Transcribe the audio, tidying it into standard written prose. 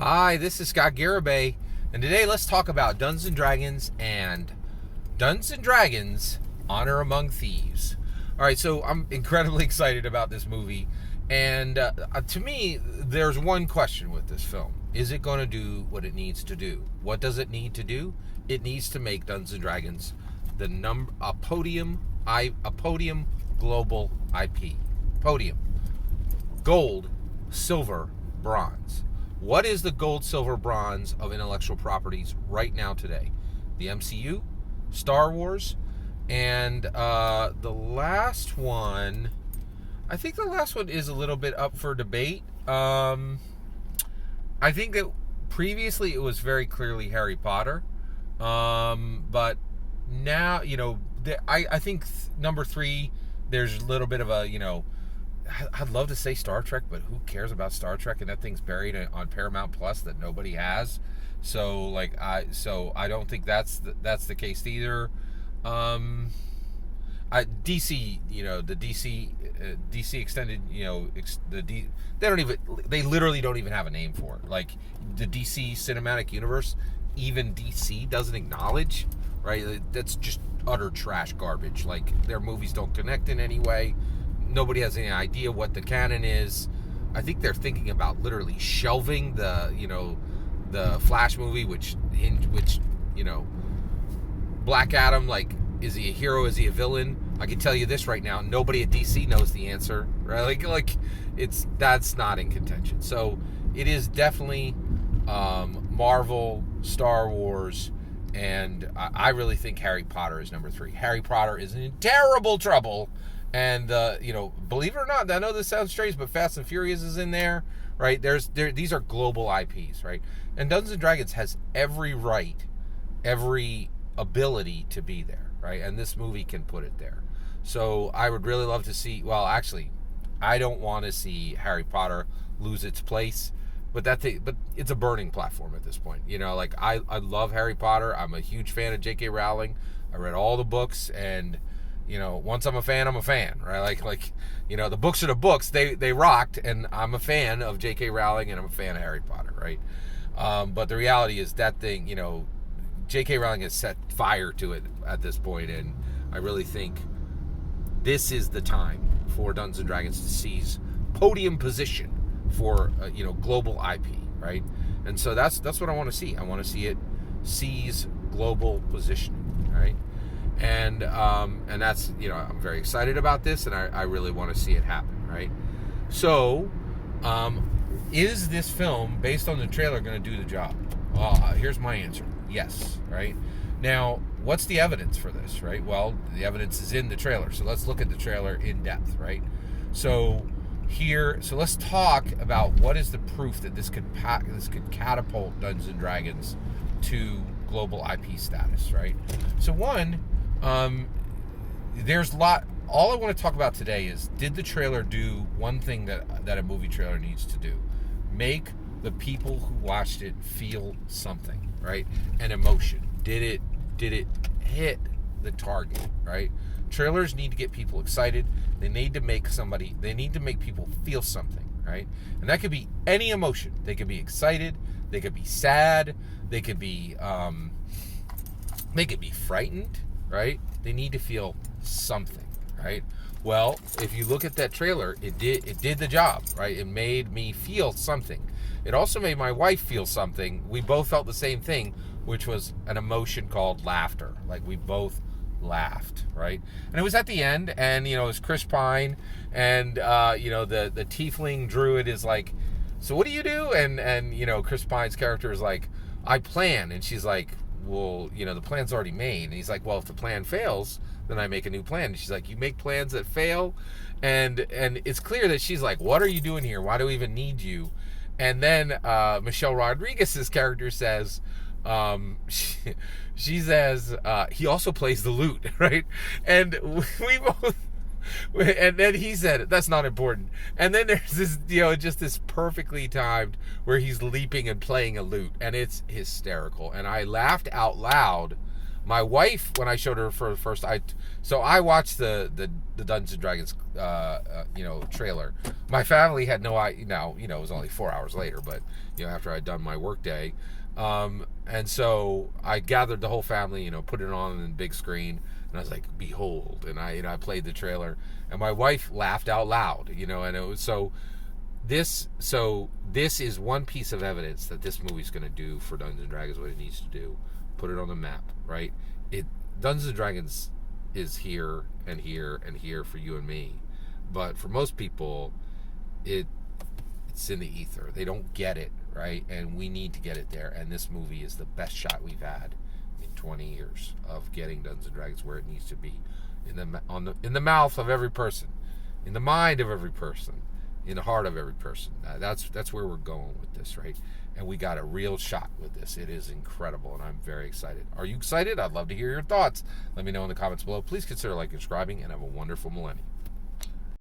Hi, this is Scott Garibay, and today let's talk about Dungeons and Dragons and Dungeons and Dragons Honor Among Thieves. All right, so I'm incredibly excited about this movie, and to me, there's one question with this film: is it going to do what it needs to do? What does it need to do? It needs to make Dungeons and Dragons a podium global IP. Podium, gold, silver, bronze. What is the gold, silver, bronze of intellectual properties right now today? The MCU, Star Wars, and the last one, I think the last one is a little bit up for debate. I think that previously it was very clearly Harry Potter, but now, I think number 3, there's a little bit of a, I'd love to say Star Trek, but who cares about Star Trek? And that thing's buried on Paramount Plus that nobody has. So I don't think that's the case either. DC, the DC extended, they literally don't even have a name for it. Like the DC cinematic universe, even DC doesn't acknowledge, right? That's just utter trash garbage. Like their movies don't connect in any way. Nobody has any idea what the canon is. I think they're thinking about literally shelving the Flash movie, which Black Adam, like, is he a hero? Is he a villain? I can tell you this right now: nobody at DC knows the answer, right? Like that's not in contention. So it is definitely Marvel, Star Wars, and I really think Harry Potter is number 3. Harry Potter is in terrible trouble. And believe it or not, I know this sounds strange, but Fast and Furious is in there, right? These are global IPs, right? And Dungeons and Dragons has every right, every ability to be there, right? And this movie can put it there. So I would really love to see. Well, actually, I don't want to see Harry Potter lose its place, but it's a burning platform at this point. I love Harry Potter. I'm a huge fan of J.K. Rowling. I read all the books, and once I'm a fan, right? The books are the books. They rocked, and I'm a fan of J.K. Rowling, and I'm a fan of Harry Potter, right? But the reality is that thing, J.K. Rowling has set fire to it at this point, and I really think this is the time for Dungeons and Dragons to seize podium position for global IP, right? And so that's what I want to see. I want to see it seize global positioning, right? And that's, I'm very excited about this, and I really want to see it happen, right? So, is this film, based on the trailer, going to do the job? Here's my answer. Yes, right? Now, what's the evidence for this, right? Well, the evidence is in the trailer, so let's look at the trailer in depth, right? So let's talk about what is the proof that this could catapult Dungeons and Dragons to global IP status, right? So one, there's a lot. All I want to talk about today is, did the trailer do one thing that a movie trailer needs to do? Make the people who watched it feel something, right? An emotion. Did it hit the target, right? Trailers need to get people excited. They need to make people feel something, right? And that could be any emotion. They could be excited, they could be sad, they could be frightened, right? They need to feel something, right? Well, if you look at that trailer, it did the job, right? It made me feel something. It also made my wife feel something. We both felt the same thing, which was an emotion called laughter. Like, we both laughed, right? And it was at the end, and it was Chris Pine, and the tiefling druid is like, so what do you do? And Chris Pine's character is like, I plan. And she's like, well, the plan's already made. And he's like, well, if the plan fails, then I make a new plan. And she's like, you make plans that fail? And it's clear that she's like, what are you doing here? Why do we even need you? And then Michelle Rodriguez's character says, she says, he also plays the lute, right? And we both, and then he said, that's not important. And then there's this, just this perfectly timed where he's leaping and playing a lute, and it's hysterical. And I laughed out loud My wife, when I showed her for the first, I watched the Dungeons and Dragons, trailer. My family had no idea. Now, it was only 4 hours later, but after I'd done my work day, and so I gathered the whole family, put it on the big screen, and I was like, "Behold!" And I played the trailer, and my wife laughed out loud, and it was so. This is one piece of evidence that this movie's going to do for Dungeons and Dragons what it needs to do. Put it on the map, right? Dungeons and Dragons is here and here and here for you and me, but for most people, it's in the ether. They don't get it, right? And we need to get it there. And this movie is the best shot we've had in 20 years of getting Dungeons and Dragons where it needs to be, in the mouth of every person, in the mind of every person, in the heart of every person. That's where we're going with this, right? And we got a real shot with this. It is incredible, and I'm very excited. Are you excited? I'd love to hear your thoughts. Let me know in the comments below. Please consider liking and subscribing, and have a wonderful millennium.